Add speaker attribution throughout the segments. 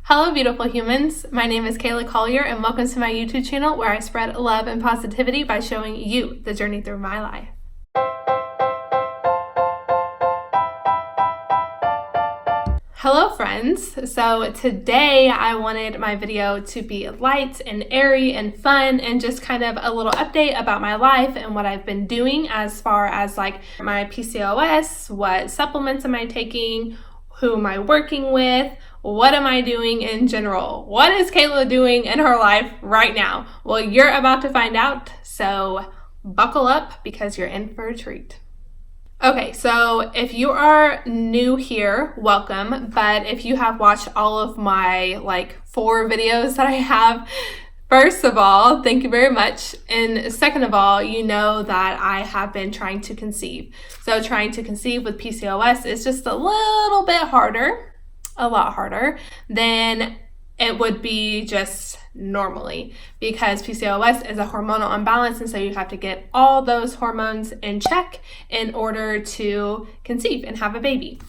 Speaker 1: Hello beautiful humans, my name is Kayla Collier and welcome to my YouTube channel where I spread love and positivity by showing you the journey through my life. Hello friends, so today I wanted my video to be light and airy and fun and just kind of a little update about my life and what I've been doing as far as like my PCOS, what supplements am I taking, who am I working with, what am I doing in general? What is Kayla doing in her life right now? Well, you're about to find out, so buckle up because you're in for a treat. Okay, so if you are new here, welcome, but if you have watched all of my 4 videos that I have, first of all, thank you very much, and second of all, you know that I have been trying to conceive. So trying to conceive with PCOS is just a little bit harder, a lot harder than it would be just normally, because PCOS is a hormonal imbalance, and so you have to get all those hormones in check in order to conceive and have a baby.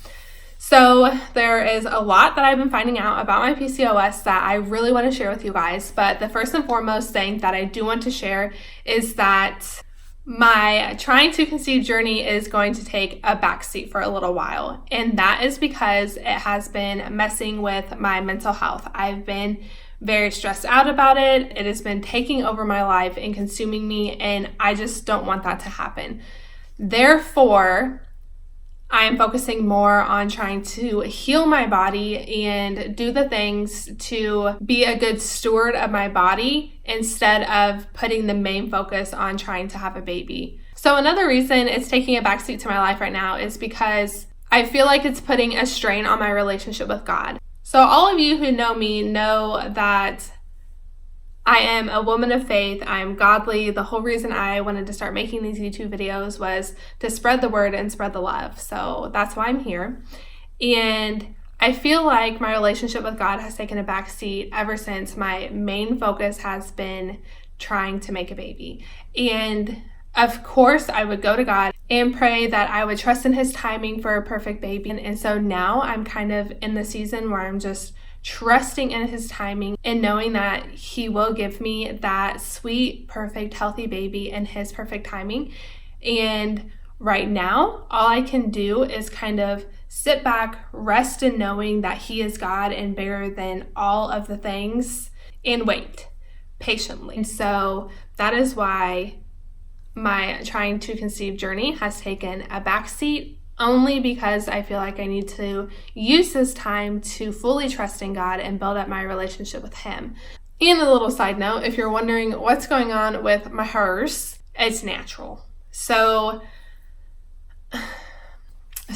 Speaker 1: So there is a lot that I've been finding out about my PCOS that I really want to share with you guys, but the first and foremost thing that I do want to share is that my trying to conceive journey is going to take a backseat for a little while, and that is because it has been messing with my mental health. I've been very stressed out about it. It has been taking over my life and consuming me, and I just don't want that to happen. Therefore, I am focusing more on trying to heal my body and do the things to be a good steward of my body instead of putting the main focus on trying to have a baby. So another reason it's taking a backseat to my life right now is because I feel like it's putting a strain on my relationship with God. So all of you who know me know that I am a woman of faith. I am godly. The whole reason I wanted to start making these YouTube videos was to spread the word and spread the love. So that's why I'm here. And I feel like my relationship with God has taken a backseat ever since my main focus has been trying to make a baby. And of course, I would go to God and pray that I would trust in His timing for a perfect baby. And so now I'm kind of in the season where I'm just trusting in His timing and knowing that He will give me that sweet, perfect, healthy baby in His perfect timing. And right now, all I can do is kind of sit back, rest in knowing that He is God and bigger than all of the things, and wait patiently. And so that is why my trying to conceive journey has taken a backseat, only because I feel like I need to use this time to fully trust in God and build up my relationship with Him. And a little side note, if you're wondering what's going on with my hers, it's natural. So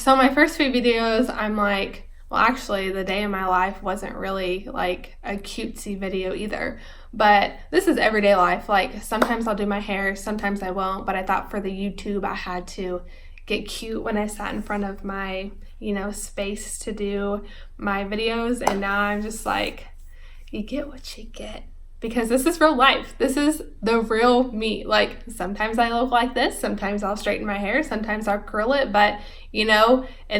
Speaker 1: my first few videos, I'm like, well, actually, the day in my life wasn't really like a cutesy video either. But this is everyday life. Like sometimes I'll do my hair, sometimes I won't. But I thought for the YouTube, I had to get cute when I sat in front of my, space to do my videos. And now I'm just like, you get what you get. Because this is real life. This is the real me. Like sometimes I look like this, sometimes I'll straighten my hair, sometimes I'll curl it. But in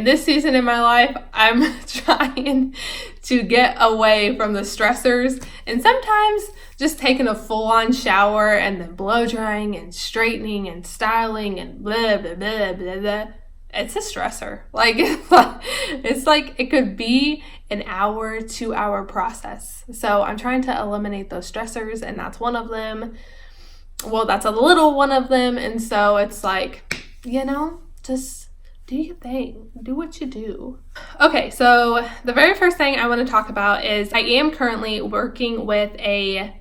Speaker 1: this season in my life, I'm trying to get away from the stressors, and sometimes just taking a full-on shower and then blow drying and straightening and styling and blah, blah, blah, blah, blah. It's a stressor. It's like it could be an hour, 2-hour process. So I'm trying to eliminate those stressors, and that's one of them. Well, that's a little one of them. And so it's like, just do your thing. Do what you do. Okay, so the very first thing I want to talk about is I am currently working with a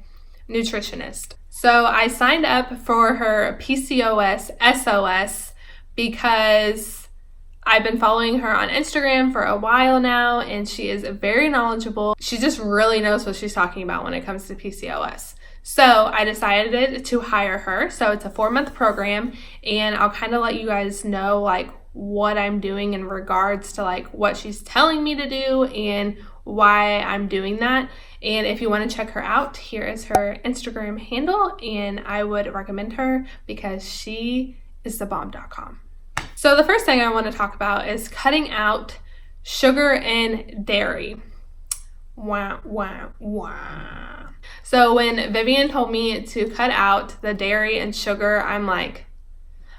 Speaker 1: nutritionist. So I signed up for her PCOS SOS because I've been following her on Instagram for a while now, and she is very knowledgeable. She just really knows what she's talking about when it comes to PCOS. So I decided to hire her. So it's a 4-month program, and I'll kind of let you guys know what I'm doing in regards to what she's telling me to do and why I'm doing that. And if you want to check her out, here is her Instagram handle, and I would recommend her because she is thebomb.com. So the first thing I want to talk about is cutting out sugar and dairy. Wah, wah, wah. So when Vivian told me to cut out the dairy and sugar, I'm like,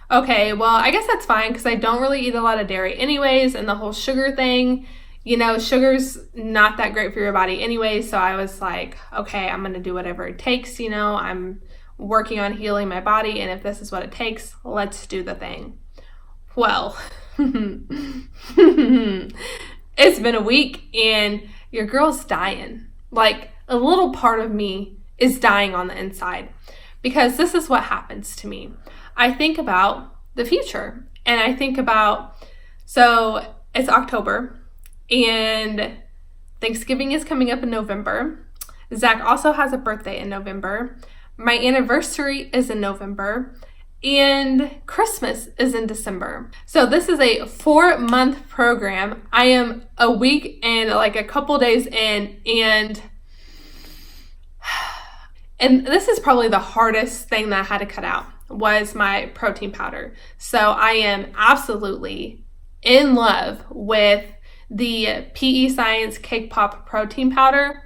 Speaker 1: okay, well, I guess that's fine because I don't really eat a lot of dairy anyways, and the whole sugar thing, you know, sugar's not that great for your body anyway, so I was like, okay, I'm going to do whatever it takes, you know, I'm working on healing my body, and if this is what it takes, let's do the thing. Well, it's been a week, and your girl's dying. Like, a little part of me is dying on the inside, because this is what happens to me. I think about the future, and I think about, so it's October, and Thanksgiving is coming up in November. Zach also has a birthday in November. My anniversary is in November, and Christmas is in December. So this is a 4-month program. I am a week and like a couple days in, and this is probably the hardest thing that I had to cut out, was my protein powder. So I am absolutely in love with the PE Science Cake Pop protein powder.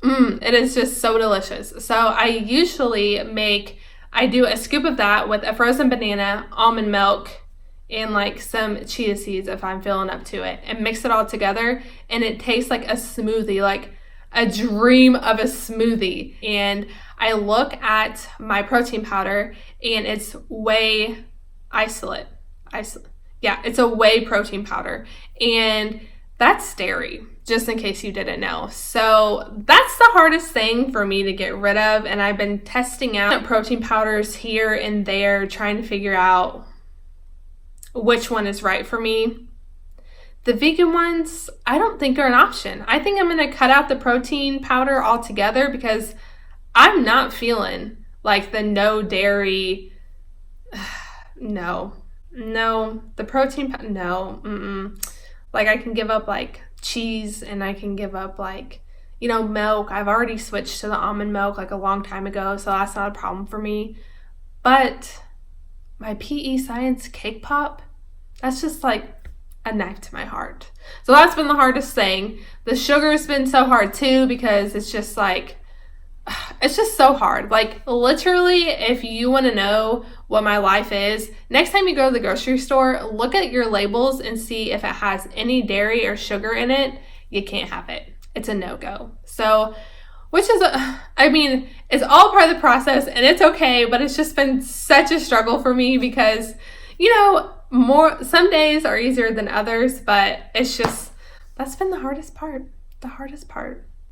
Speaker 1: It is just so delicious. So I usually I do a scoop of that with a frozen banana, almond milk, and like some chia seeds if I'm feeling up to it, and mix it all together, and it tastes like a smoothie, like a dream of a smoothie. And I look at my protein powder, and it's whey isolate. Yeah, it's a whey protein powder, and that's dairy, just in case you didn't know. So that's the hardest thing for me to get rid of, and I've been testing out protein powders here and there, trying to figure out which one is right for me. The vegan ones, I don't think are an option. I think I'm going to cut out the protein powder altogether, because I'm not feeling like the no dairy, no, the protein, no, like I can give up like cheese, and I can give up like, you know, milk. I've already switched to the almond milk like a long time ago, so that's not a problem for me. But my PE Science Cake Pop, that's just like a knife to my heart. So that's been the hardest thing. The sugar's been so hard too, because it's just like, it's just so hard. Like, literally, if you want to know what my life is, next time you go to the grocery store, look at your labels and see if it has any dairy or sugar in it. You can't have it. It's a no-go. So, which is, I mean, it's all part of the process, and it's okay, but it's just been such a struggle for me because, you know, some days are easier than others, but it's just, that's been the hardest part.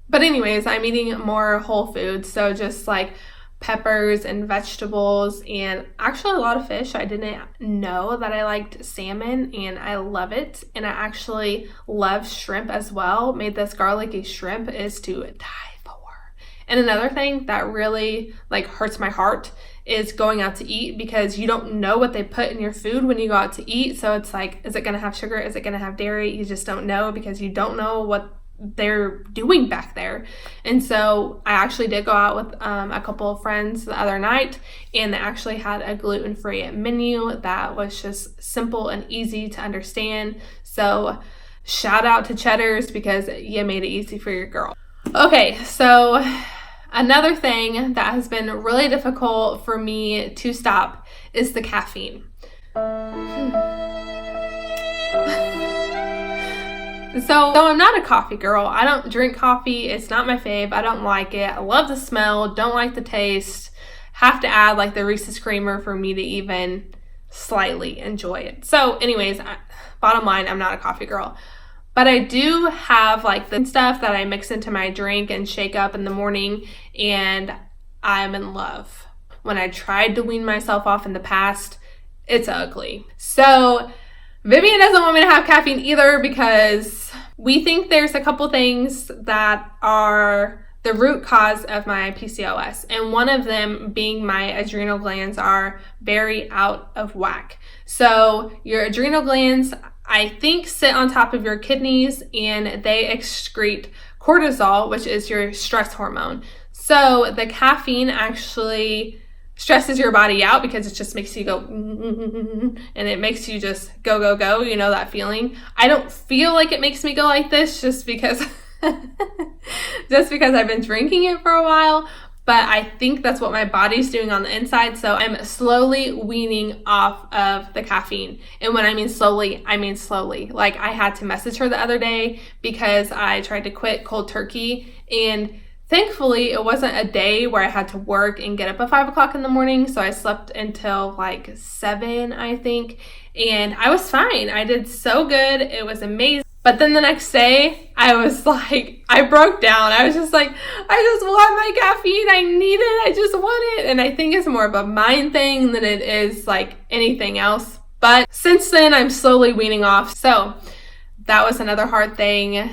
Speaker 1: But anyways, I'm eating more whole foods, so just like peppers and vegetables, and actually a lot of fish. I didn't know that I liked salmon, and I love it. And I actually love shrimp as well. Made this garlicky shrimp is to die for. And another thing that really like hurts my heart is going out to eat, because you don't know what they put in your food when you go out to eat. So it's like, is it going to have sugar? Is it going to have dairy? You just don't know, because you don't know what they're doing back there. And so I actually did go out with a couple of friends the other night, and they actually had a gluten-free menu that was just simple and easy to understand. So shout out to Cheddar's, because you made it easy for your girl. Okay, so another thing that has been really difficult for me to stop is the caffeine. So I'm not a coffee girl. I don't drink coffee. It's not my fave. I don't like it. I love the smell. Don't like the taste. Have to add like the Reese's creamer for me to even slightly enjoy it. So anyways, bottom line, I'm not a coffee girl. But I do have like the stuff that I mix into my drink and shake up in the morning, and I'm in love. When I tried to wean myself off in the past, it's ugly. So Vivian doesn't want me to have caffeine either, because we think there's a couple things that are the root cause of my PCOS, and one of them being my adrenal glands are very out of whack. So your adrenal glands, I think, sit on top of your kidneys, and they excrete cortisol, which is your stress hormone. So the caffeine actually stresses your body out, because it just makes you go, and it makes you just go, you know, that feeling. I don't feel like it makes me go like this, just because just because I've been drinking it for a while. But I think that's what my body's doing on the inside. So I'm slowly weaning off of the caffeine. And when I mean slowly, I mean slowly. Like, I had to message her the other day because I tried to quit cold turkey. And thankfully, it wasn't a day where I had to work and get up at 5 o'clock in the morning. So I slept until like 7, I think. And I was fine. I did so good. It was amazing. But then the next day, I was like, I broke down. I was just like, I just want my caffeine. I need it. I just want it. And I think it's more of a mind thing than it is like anything else. But since then, I'm slowly weaning off. So that was another hard thing,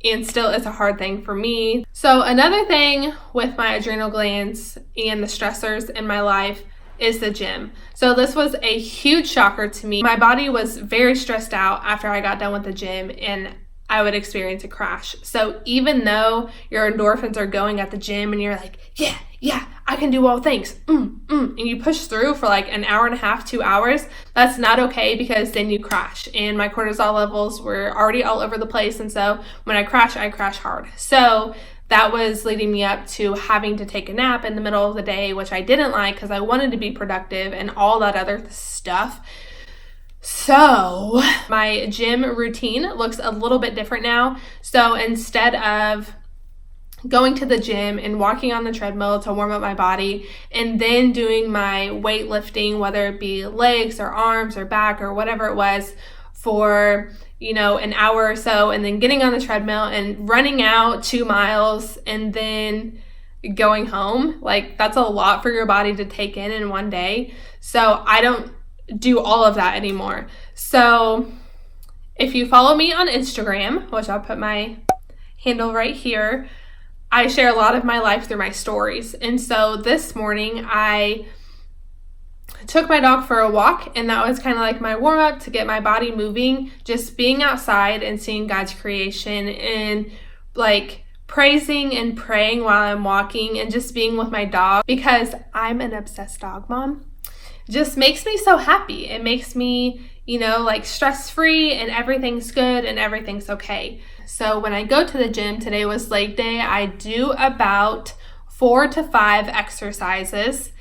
Speaker 1: and still is a hard thing for me. So another thing with my adrenal glands and the stressors in my life is the gym. So this was a huge shocker to me. My body was very stressed out after I got done with the gym, and I would experience a crash. So even though your endorphins are going at the gym and you're like, yeah, I can do all things, and you push through for like an hour and a half, 2 hours, that's not okay, because then you crash. And my cortisol levels were already all over the place. And so when I crash hard. So that was leading me up to having to take a nap in the middle of the day, which I didn't like because I wanted to be productive and all that other stuff. So my gym routine looks a little bit different now. So instead of going to the gym and walking on the treadmill to warm up my body and then doing my weightlifting, whether it be legs or arms or back or whatever it was, for an hour or so, and then getting on the treadmill and running out 2 miles and then going home, like, that's a lot for your body to take in one day. So I don't do all of that anymore. So if you follow me on Instagram, which I'll put my handle right here, I share a lot of my life through my stories. And so this morning I took my dog for a walk, and that was kind of like my warm up to get my body moving, just being outside and seeing God's creation and like praising and praying while I'm walking and just being with my dog, because I'm an obsessed dog mom. Just makes me so happy. It makes me, like stress-free, and everything's good and everything's okay. So when I go to the gym, today was leg day, I do about 4 to 5 exercises,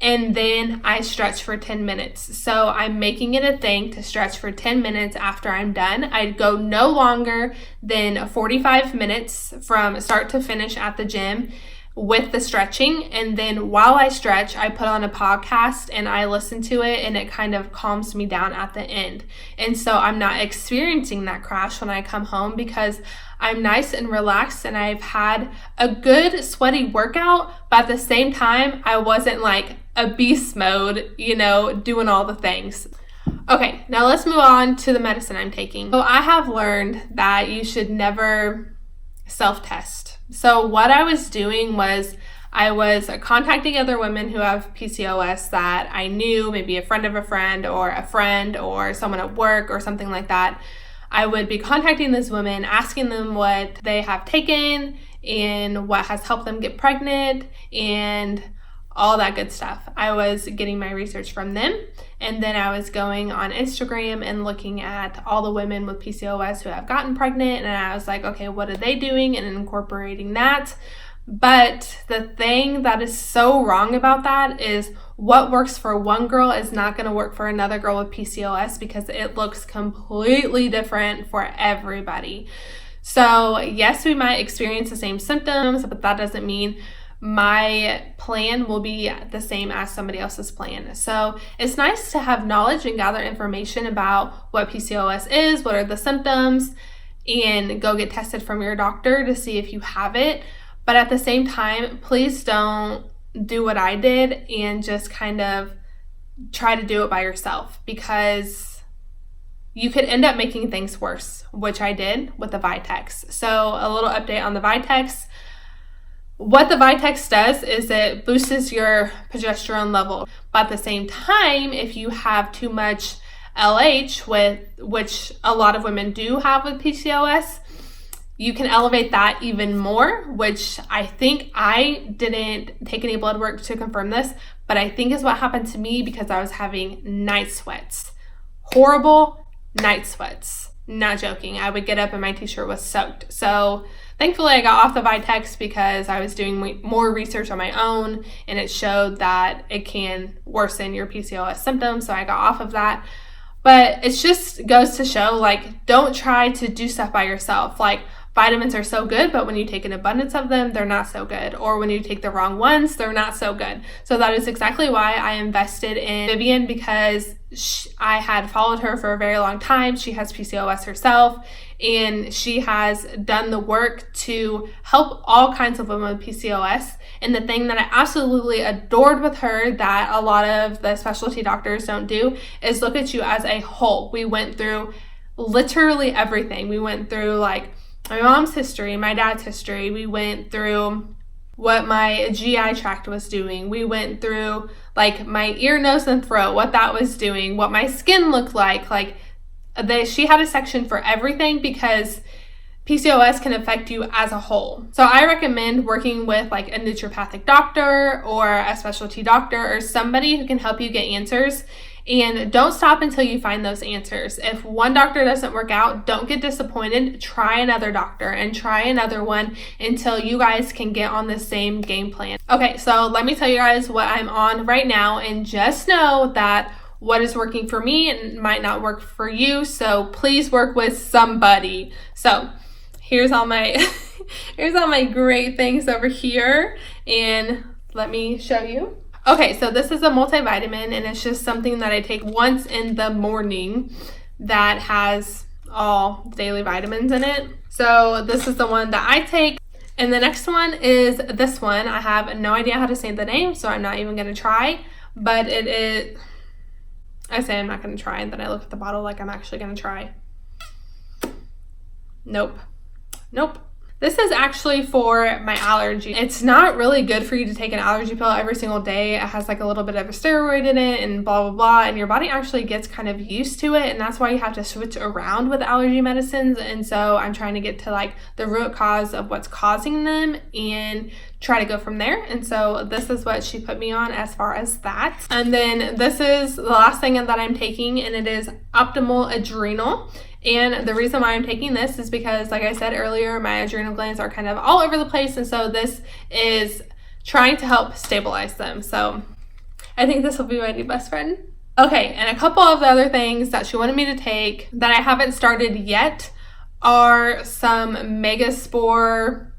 Speaker 1: and then I stretch for 10 minutes. So I'm making it a thing to stretch for 10 minutes after I'm done. I go no longer than 45 minutes from start to finish at the gym with the stretching. And then while I stretch, I put on a podcast and I listen to it, and it kind of calms me down at the end. And so I'm not experiencing that crash when I come home, because I'm nice and relaxed and I've had a good sweaty workout, but at the same time, I wasn't like a beast mode, doing all the things. Okay, now let's move on to the medicine I'm taking. So I have learned that you should never self-test. So what I was doing was I was contacting other women who have PCOS that I knew, maybe a friend of a friend or someone at work or something like that. I would be contacting these women, asking them what they have taken and what has helped them get pregnant and all that good stuff. I was getting my research from them, and then I was going on Instagram and looking at all the women with PCOS who have gotten pregnant, and I was like, okay, what are they doing, and incorporating that. But the thing that is so wrong about that is what works for one girl is not going to work for another girl with PCOS, because it looks completely different for everybody. So yes, we might experience the same symptoms, but that doesn't mean my plan will be the same as somebody else's plan. So it's nice to have knowledge and gather information about what PCOS is, what are the symptoms, and go get tested from your doctor to see if you have it. But at the same time, please don't do what I did and just kind of try to do it by yourself, because you could end up making things worse, which I did with the Vitex. So a little update on the Vitex. What the Vitex does is it boosts your progesterone level. But at the same time, if you have too much LH, which a lot of women do have with PCOS, you can elevate that even more, which I think I didn't take any blood work to confirm this, but I think is what happened to me, because I was having night sweats. Horrible night sweats. Not joking. I would get up and my t-shirt was soaked. So thankfully I got off the Vitex because I was doing more research on my own, and it showed that it can worsen your PCOS symptoms. So I got off of that. But it just goes to show, like, don't try to do stuff by yourself. Like, vitamins are so good, but when you take an abundance of them, they're not so good. Or when you take the wrong ones, they're not so good. So that is exactly why I invested in Vivian, because I had followed her for a very long time. She has PCOS herself, and she has done the work to help all kinds of women with PCOS. And the thing that I absolutely adored with her that a lot of the specialty doctors don't do is look at you as a whole. We went through literally everything. We went through, like, my mom's history, my dad's history. We went through what my GI tract was doing. We went through, like, my ear, nose, and throat, what that was doing, what my skin looked like. Like, she had a section for everything because PCOS can affect you as a whole. So I recommend working with, like, a naturopathic doctor or a specialty doctor or somebody who can help you get answers. And don't stop until you find those answers. If one doctor doesn't work out, don't get disappointed. Try another doctor and try another one until you guys can get on the same game plan. Okay, so let me tell you guys what I'm on right now, and just know that what is working for me and might not work for you. So please work with somebody. So here's all my here's all my great things over here, and let me show you. Okay, so this is a multivitamin, and it's just something that I take once in the morning that has all daily vitamins in it. So this is the one that I take. And the next one is this one. I have no idea how to say the name, so I'm not even going to try. But it is, I say I'm not going to try, and then I look at the bottle like I'm actually going to try. Nope. This is actually for my allergy. It's not really good for you to take an allergy pill every single day. It has, like, a little bit of a steroid in it and blah, blah, blah. And your body actually gets kind of used to it. And that's why you have to switch around with allergy medicines. And so I'm trying to get to, like, the root cause of what's causing them and try to go from there. And so this is what she put me on as far as that. And then this is the last thing that I'm taking, and it is Optimal Adrenal. And the reason why I'm taking this is because, like I said earlier, my adrenal glands are kind of all over the place. And so this is trying to help stabilize them. So I think this will be my new best friend. Okay, and a couple of the other things that she wanted me to take that I haven't started yet are some megaspore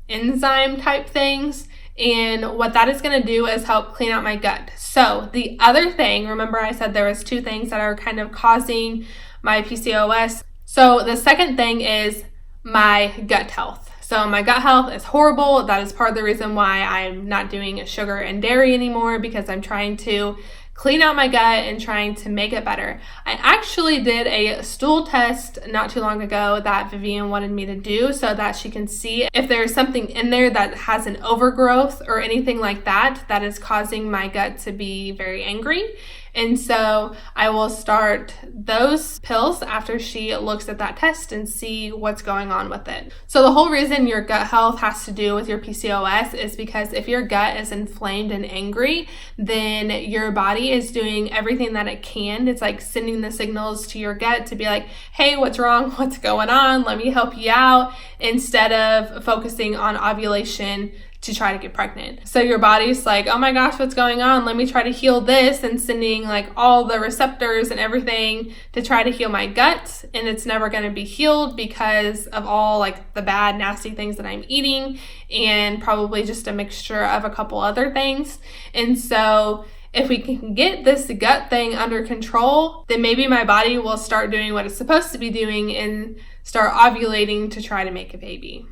Speaker 1: enzyme type things. And what that is going to do is help clean out my gut. So the other thing, remember I said there was two things that are kind of causing my PCOS. So the second thing is my gut health. So my gut health is horrible. That is part of the reason why I'm not doing sugar and dairy anymore, because I'm trying to clean out my gut and trying to make it better. I actually did a stool test not too long ago that Vivian wanted me to do so that she can see if there's something in there that has an overgrowth or anything like that that is causing my gut to be very angry. And so I will start those pills after she looks at that test and see what's going on with it. So the whole reason your gut health has to do with your PCOS is because if your gut is inflamed and angry, then your body is doing everything that it can. It's like sending the signals to your gut to be like, hey, what's wrong? What's going on? Let me help you out, instead of focusing on ovulation to try to get pregnant. So your body's like, oh my gosh, what's going on? Let me try to heal this, and sending like all the receptors and everything to try to heal my gut. And it's never going to be healed because of all like the bad, nasty things that I'm eating, and probably just a mixture of a couple other things. And so if we can get this gut thing under control, then maybe my body will start doing what it's supposed to be doing and start ovulating to try to make a baby.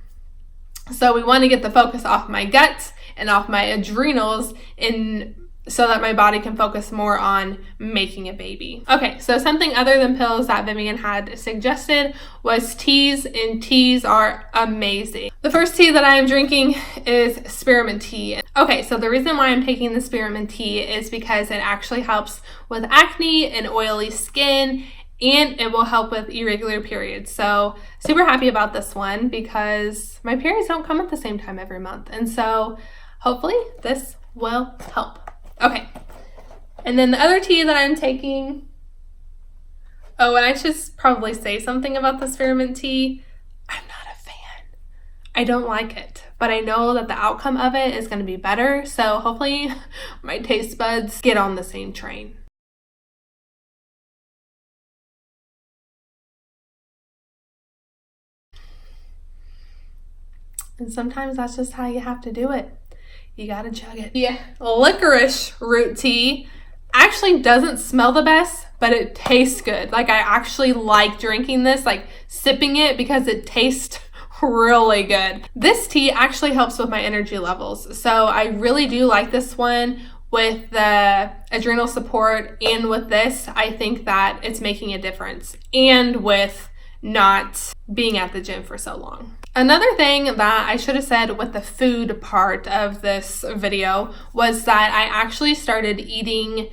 Speaker 1: So we want to get the focus off my gut and off my adrenals, and so that my body can focus more on making a baby. Okay, so something other than pills that Vivian had suggested was teas, and teas are amazing. The first tea that I am drinking is Spearmint tea. Okay, so the reason why I'm taking the Spearmint tea is because it actually helps with acne and oily skin, and it will help with irregular periods. So super happy about this one because my periods don't come at the same time every month. And so hopefully this will help. Okay. And then the other tea that I'm taking, Oh, and I should probably say something about the spearmint tea. I'm not a fan. I don't like it, but I know that the outcome of it is going to be better. So hopefully my taste buds get on the same train. And sometimes that's just how you have to do it. You gotta chug it. Yeah, licorice root tea actually doesn't smell the best, but it tastes good. Like, I actually like drinking this, like sipping it, because it tastes really good. This tea actually helps with my energy levels. So I really do like this one with the adrenal support, and with this, I think that it's making a difference, and with not being at the gym for so long. Another thing that I should have said with the food part of this video was that I actually started eating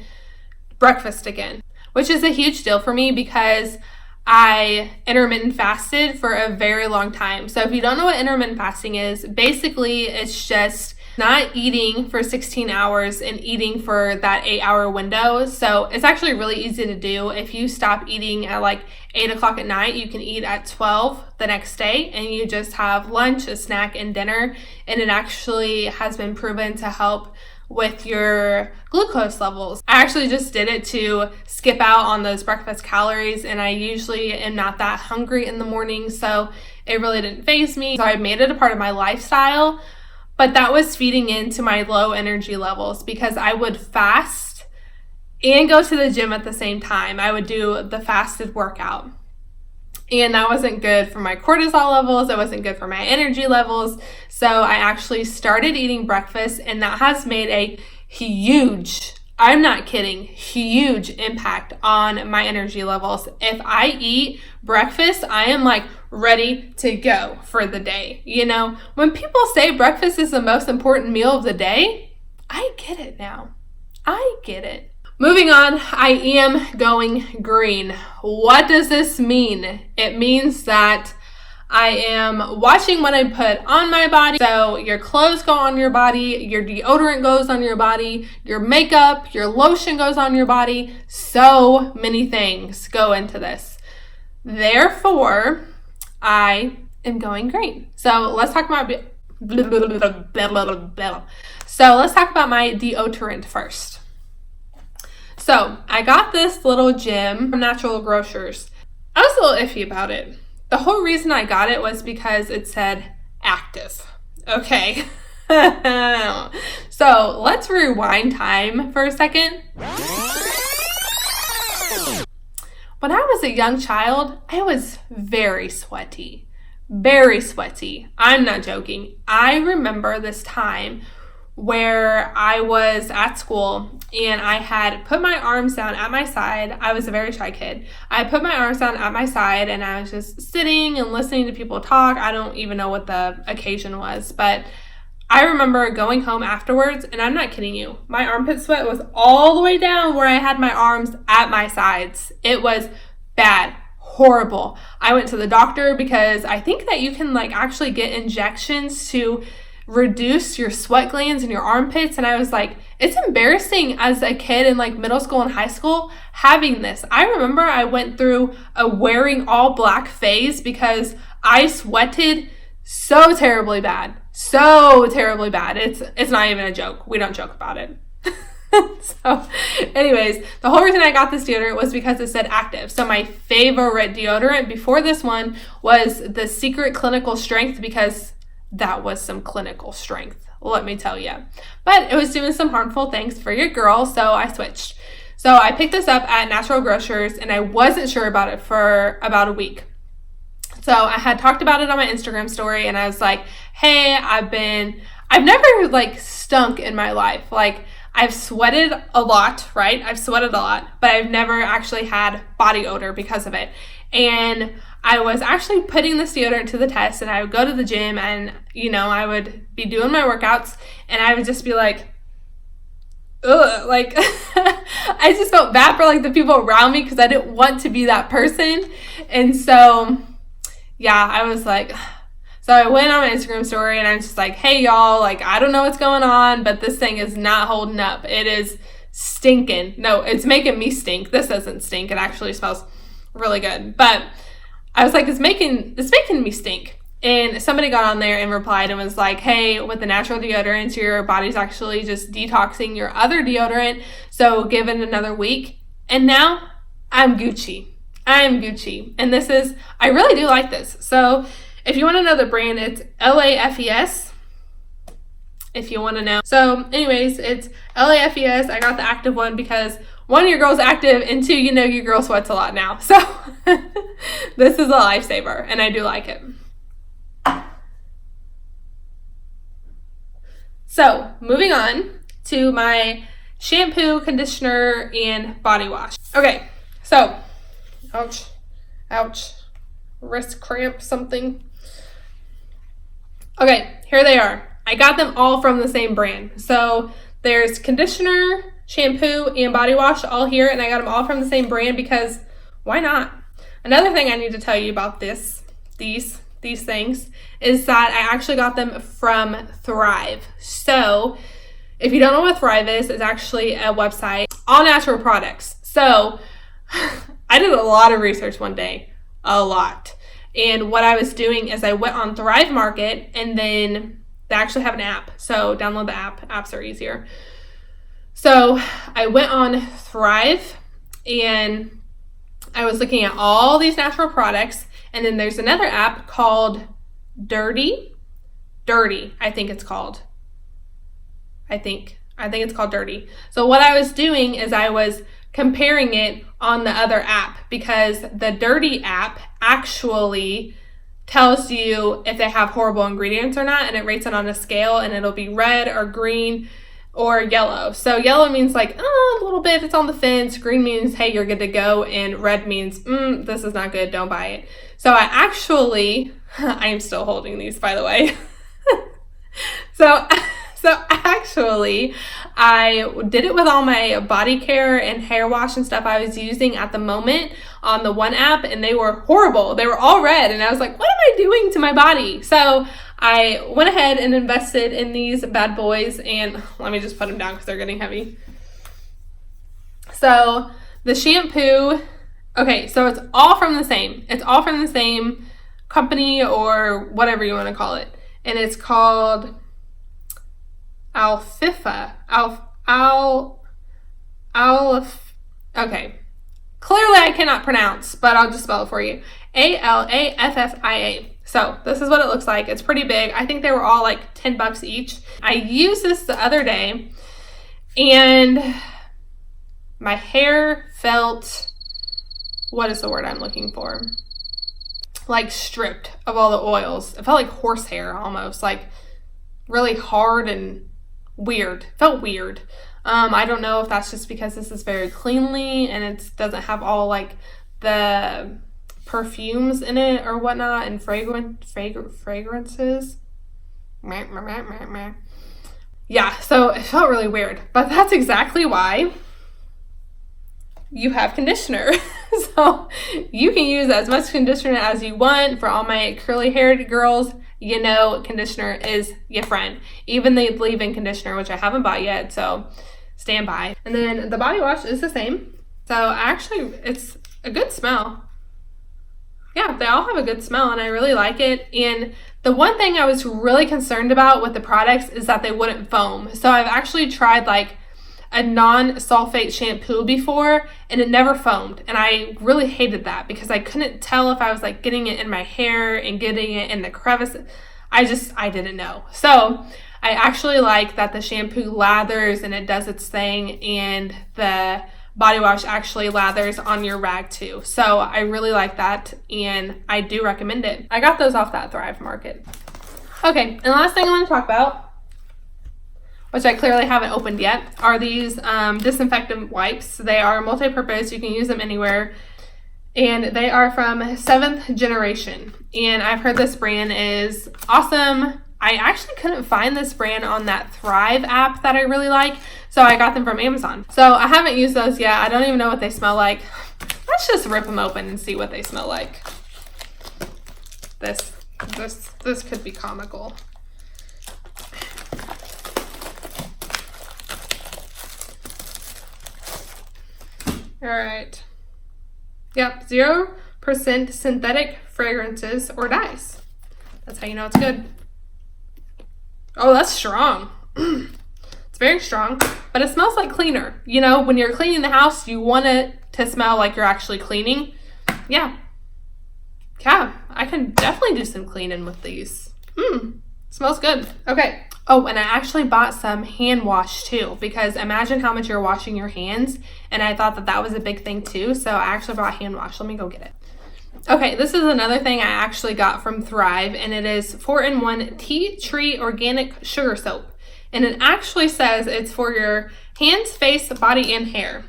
Speaker 1: breakfast again, which is a huge deal for me because I intermittent fasted for a very long time. So if you don't know what intermittent fasting is, basically it's just not eating for 16 hours and eating for that 8-hour window. So it's actually really easy to do. If you stop eating at like 8 o'clock at night, you can eat at 12 the next day, and you just have lunch, a snack, and dinner. And it actually has been proven to help with your glucose levels. I actually just did it to skip out on those breakfast calories, and I usually am not that hungry in the morning, so it really didn't faze me. So I made it a part of my lifestyle, but that was feeding into my low energy levels because I would fast and go to the gym at the same time. I would do the fasted workout. And that wasn't good for my cortisol levels. It wasn't good for my energy levels. So I actually started eating breakfast, and that has made a huge, I'm not kidding, huge impact on my energy levels. If I eat breakfast, I am like ready to go for the day. You know, when people say breakfast is the most important meal of the day, I get it now. I get it. Moving on, I am going green. What does this mean? It means that I am watching what I put on my body. So your clothes go on your body, your deodorant goes on your body, your makeup, your lotion goes on your body. So many things go into this. Therefore, I am going green. So let's talk about my deodorant first. So I got this little gem from Natural Grocers. I was a little iffy about it. The whole reason I got it was because it said active. Okay. So let's rewind time for a second. When I was a young child, I was very sweaty. Very sweaty. I'm not joking. I remember this time where I was at school and I had put my arms down at my side. I was a very shy kid. I put my arms down at my side and I was just sitting and listening to people talk. I don't even know what the occasion was, but I remember going home afterwards, and I'm not kidding you, my armpit sweat was all the way down where I had my arms at my sides. It was bad. Horrible. I went to the doctor because I think that you can like actually get injections to reduce your sweat glands in your armpits, and I was like, it's embarrassing as a kid in like middle school and high school having this. I remember I went through a wearing all black phase because I sweated so terribly bad. It's not even a joke. We don't joke about it. So anyways, the whole reason I got this deodorant was because it said active. So my favorite deodorant before this one was the Secret Clinical Strength, because that was some clinical strength, let me tell you. But it was doing some harmful things for your girl, so I switched. So I picked this up at Natural Grocers, and I wasn't sure about it for about a week. So I had talked about it on my Instagram story, and I was like, hey, I've never like stunk in my life. Like, I've sweated a lot, right? But I've never actually had body odor because of it. And I was actually putting this deodorant to the test, and I would go to the gym and, you know, I would be doing my workouts and I would just be like, ugh, like I just felt bad for like the people around me because I didn't want to be that person. And so, yeah, I was like, so I went on my Instagram story and I'm just like, hey y'all, like, I don't know what's going on, but this thing is not holding up. It is stinking. No, it's making me stink. This doesn't stink. It actually smells really good. But I was like, it's making me stink. And somebody got on there and replied and was like, hey, with the natural deodorants, your body's actually just detoxing your other deodorant. So give it another week. And now I'm Gucci. I'm Gucci. And I really do like this. So if you want to know the brand, it's Laffia. If you want to know. So anyways, it's Laffia. I got the active one because 1, your girl's active, and 2, you know your girl sweats a lot now. So this is a lifesaver, and I do like it. So moving on to my shampoo, conditioner, and body wash. Okay, so, ouch, wrist cramp something. Okay, here they are. I got them all from the same brand. So there's conditioner, shampoo, and body wash all here, and I got them all from the same brand because why not? Another thing I need to tell you about these things is that I actually got them from Thrive. So if you don't know what Thrive is, it's actually a website, all natural products. So I did a lot of research one day, a lot. And what I was doing is I went on Thrive Market, and then they actually have an app. So download the app. Apps are easier. So I went on Thrive and I was looking at all these natural products. And then there's another app called Dirty, I think it's called. I think it's called Dirty. So what I was doing is I was comparing it on the other app because the Dirty app actually tells you if they have horrible ingredients or not, and it rates it on a scale, and it'll be red or green or yellow. So yellow means like, a little bit, it's on the fence. Green means, hey, you're good to go. And red means, this is not good, don't buy it. So I am still holding these, by the way. So actually, I did it with all my body care and hair wash and stuff I was using at the moment on the one app, and they were horrible. They were all red, and I was like, what am I doing to my body? So I went ahead and invested in these bad boys, and let me just put them down because they're getting heavy. So the shampoo, okay, so it's all from the same. It's all from the same company or whatever you want to call it. And it's called Alaffia. Okay. Clearly I cannot pronounce, but I'll just spell it for you. Alaffia. So this is what it looks like. It's pretty big. I think they were all like $10 each. I used this the other day and my hair felt, what is the word I'm looking for? Like stripped of all the oils. It felt like horsehair almost, like really hard and weird. It felt weird. I don't know if that's just because this is very cleanly and it doesn't have all like the perfumes in it or whatnot and fragrances. Yeah, so it felt really weird, but that's exactly why you have conditioner. So you can use as much conditioner as you want. For all my curly haired girls, you know conditioner is your friend. Even the leave-in conditioner, which I haven't bought yet, so stand by. And then the body wash is the same. So actually, it's a good smell. Yeah, they all have a good smell, and I really like it. And the one thing I was really concerned about with the products is that they wouldn't foam. So I've actually tried like a non-sulfate shampoo before, and it never foamed. And I really hated that because I couldn't tell if I was like getting it in my hair and getting it in the crevices. I didn't know. So I actually like that the shampoo lathers and it does its thing, and the body wash actually lathers on your rag too. So I really like that, and I do recommend it. I got those off that Thrive Market. Okay, and the last thing I want to talk about, which I clearly haven't opened yet, are these disinfectant wipes. They are multi-purpose. You can use them anywhere. And they are from 7th Generation. And I've heard this brand is awesome. I actually couldn't find this brand on that Thrive app that I really like, so I got them from Amazon. So I haven't used those yet. I don't even know what they smell like. Let's just rip them open and see what they smell like. This could be comical. All right. Yep, 0% synthetic fragrances or dyes. That's how you know it's good. Oh, that's strong. It's very strong, but it smells like cleaner. You know, when you're cleaning the house, you want it to smell like you're actually cleaning. Yeah, I can definitely do some cleaning with these. Smells good. Okay. Oh, and I actually bought some hand wash too, because imagine how much you're washing your hands, and I thought that that was a big thing too, so I actually bought hand wash. Let me go get it. Okay, this is another thing I actually got from Thrive, and it is 4-in-1 tea tree organic sugar soap, and it actually says it's for your hands, face, body, and hair,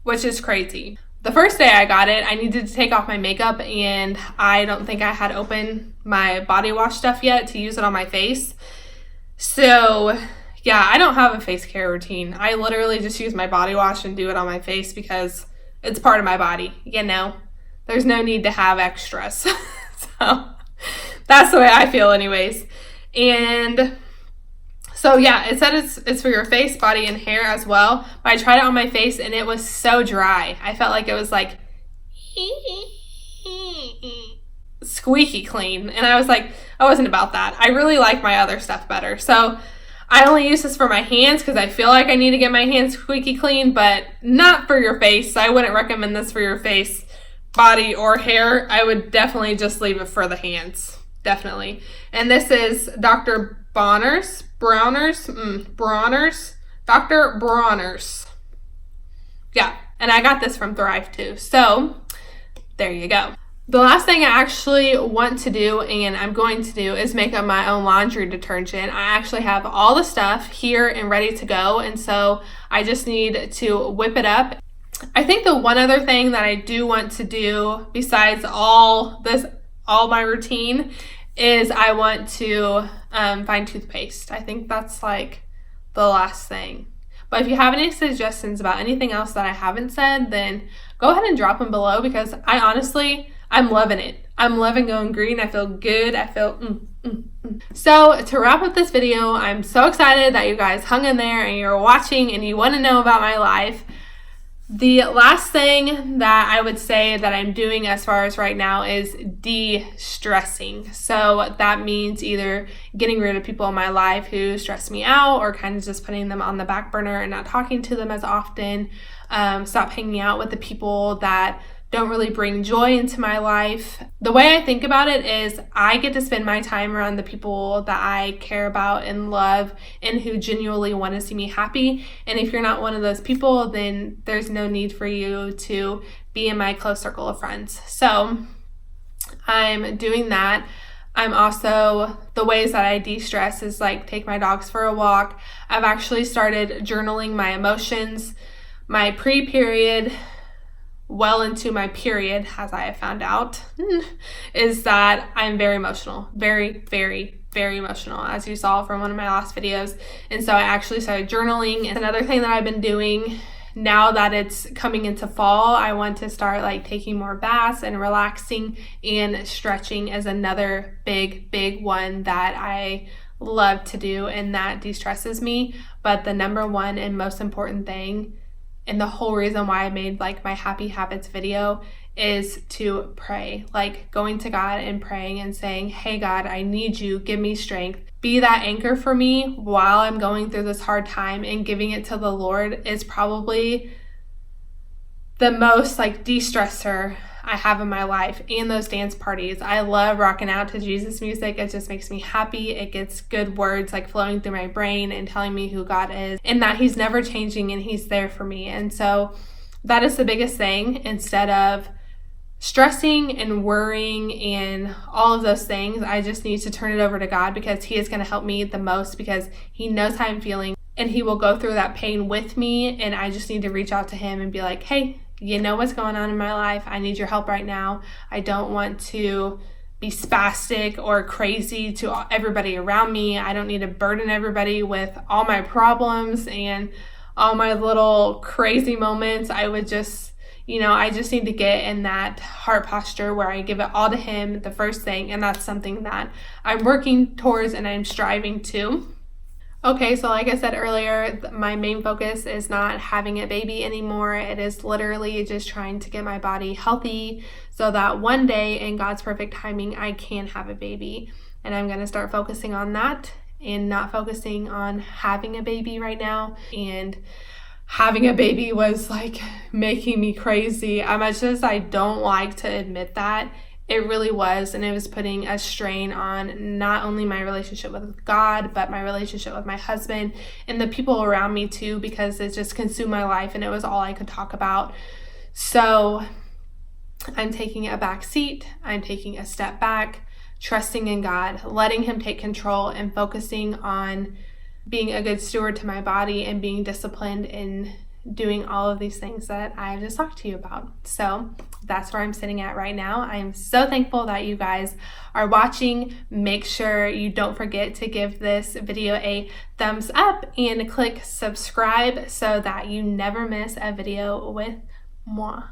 Speaker 1: which is crazy. The first day I got it, I needed to take off my makeup, and I don't think I had opened my body wash stuff yet to use it on my face. So yeah, I don't have a face care routine. I literally just use my body wash and do it on my face because it's part of my body, you know. There's no need to have extras. So that's the way I feel anyways. And so yeah, it said it's for your face, body, and hair as well. But I tried it on my face and it was so dry. I felt like it was like squeaky clean. And I was like, I wasn't about that. I really like my other stuff better. So I only use this for my hands because I feel like I need to get my hands squeaky clean, but not for your face. I wouldn't recommend this for your face, body, or hair. I would definitely just leave it for the hands. Definitely. And this is Dr. Bronner's. Dr. Bronner's. Yeah. And I got this from Thrive too. So there you go. The last thing I actually want to do, and I'm going to do, is make up my own laundry detergent. I actually have all the stuff here and ready to go, and so I just need to whip it up. I think the one other thing that I do want to do, besides all my routine, is I want to find toothpaste. I think that's like the last thing. But if you have any suggestions about anything else that I haven't said, then go ahead and drop them below, because I'm loving it. I'm loving going green. I feel good. I feel So to wrap up this video, I'm so excited that you guys hung in there and you're watching and you want to know about my life. The last thing that I would say that I'm doing as far as right now is de-stressing. So that means either getting rid of people in my life who stress me out, or kind of just putting them on the back burner and not talking to them as often. Stop hanging out with the people that don't really bring joy into my life. The way I think about it is I get to spend my time around the people that I care about and love and who genuinely want to see me happy. And if you're not one of those people, then there's no need for you to be in my close circle of friends. So I'm doing that. I'm also, the ways that I de-stress is like take my dogs for a walk. I've actually started journaling my emotions, my pre-period, well into my period, as I have found out, is that I'm very emotional. Very, very, very emotional, as you saw from one of my last videos. And so I actually started journaling. And another thing that I've been doing now that it's coming into fall, I want to start like taking more baths and relaxing, and stretching is another big, big one that I love to do and that de-stresses me. But the number one and most important thing, and the whole reason why I made like my happy habits video, is to pray, like going to God and praying and saying, hey God, I need you, give me strength. Be that anchor for me while I'm going through this hard time, and giving it to the Lord is probably the most like de-stressor I have in my life. And those dance parties, I love rocking out to Jesus music. It just makes me happy. It gets good words like flowing through my brain and telling me who God is and that he's never changing and he's there for me. And so that is the biggest thing. Instead of stressing and worrying and all of those things, I just need to turn it over to God, because he is going to help me the most, because he knows how I'm feeling and he will go through that pain with me. And I just need to reach out to him and be like, hey, you know what's going on in my life. I need your help right now. I don't want to be spastic or crazy to everybody around me. I don't need to burden everybody with all my problems and all my little crazy moments. I would just, I just need to get in that heart posture where I give it all to him, the first thing. And that's something that I'm working towards and I'm striving to. Okay, so like I said earlier, my main focus is not having a baby anymore. It is literally just trying to get my body healthy so that one day in God's perfect timing, I can have a baby. And I'm going to start focusing on that and not focusing on having a baby right now. And having a baby was like making me crazy. As much as I don't like to admit that, it really was, and it was putting a strain on not only my relationship with God, but my relationship with my husband and the people around me too, because it just consumed my life and it was all I could talk about. So I'm taking a back seat. I'm taking a step back, trusting in God, letting Him take control, and focusing on being a good steward to my body and being disciplined in doing all of these things that I've just talked to you about. So that's where I'm sitting at right now. I am so thankful that you guys are watching. Make sure you don't forget to give this video a thumbs up and click subscribe so that you never miss a video with moi.